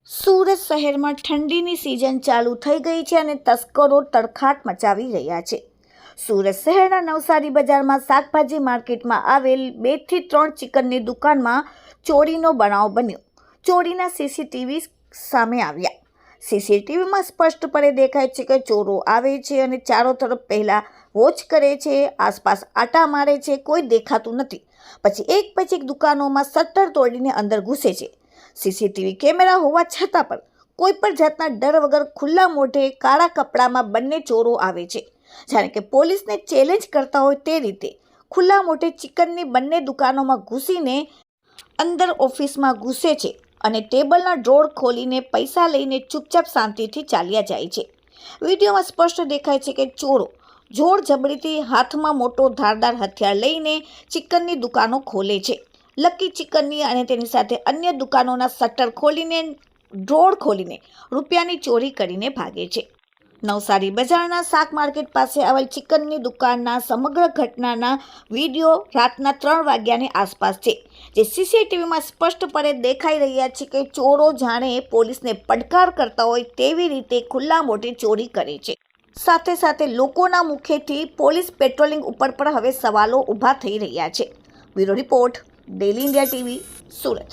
સુરત શહેરમાં ઠંડીની સિઝન ચાલુ થઈ ગઈ છે અને તસ્કરો તડખાટ મચાવી રહ્યા છે। સુરત શહેરના નવસારી બજારમાં શાકભાજી માર્કેટમાં આવેલ 2 થી 3 ચિકનની દુકાનમાં ચોરીનો બનાવ બન્યો। ચોરીના સીસીટીવી સામે આવ્યા। સીસીટીવીમાં સ્પષ્ટપણે દેખાય છે કે ચોરો આવે છે અને ચારો તરફ પહેલા વોચ કરે છે, આસપાસ આટા મારે છે, કોઈ દેખાતું નથી। પછી એક પછી એક દુકાનોમાં શટર તોડીને અંદર ઘૂસે છે। સીસીટીવી કેમેરા હોવા છતાં પણ કોઈ પણ જાતના ડર વગર ખુલ્લા મોઢે કાળા કપડામાં બંને ચોરો આવે છે। જાણે કે પોલીસને ચેલેન્જ કરતા હોય તે રીતે ખુલ્લા મોઢે ચિકનની બંને દુકાનોમાં ઘૂસીને અંદર ઓફિસમાં ઘૂસે છે અને ટેબલના ડ્રોર ખોલીને પૈસા લઈને ચૂપચાપ શાંતિથી ચાલ્યા જાય છે। વિડીયોમાં સ્પષ્ટ દેખાય છે કે ચોરો જોર જબરીથી હાથમાં મોટો ધારદાર હથિયાર લઈને ચિકનની દુકાનો ખોલે છે। લકી ચિકનની અને તેની સાથે અન્ય દુકાનોના શટર ખોલીને ડ્રોર ખોલીને રૂપિયાની ચોરી કરીને ભાગે છે। નવસારી બજારના શાક માર્કેટ પાસે આવેલ ચિકનની દુકાનના સમગ્ર ઘટનાના વિડીયો રાતના 3 વાગ્યાની આસપાસ છે, જે સીસીટીવીમાં સ્પષ્ટપણે દેખાઈ રહ્યા છે કે ચોરો જાણે પોલીસને પડકાર કરતા હોય તેવી રીતે ખુલ્લા મોઢે ચોરી કરે છે। સાથે સાથે લોકોના મુખેથી પોલીસ પેટ્રોલિંગ ઉપર પણ હવે સવાલો ઊભા થઈ રહ્યા છે। Bureau report, daily India TV, Surat.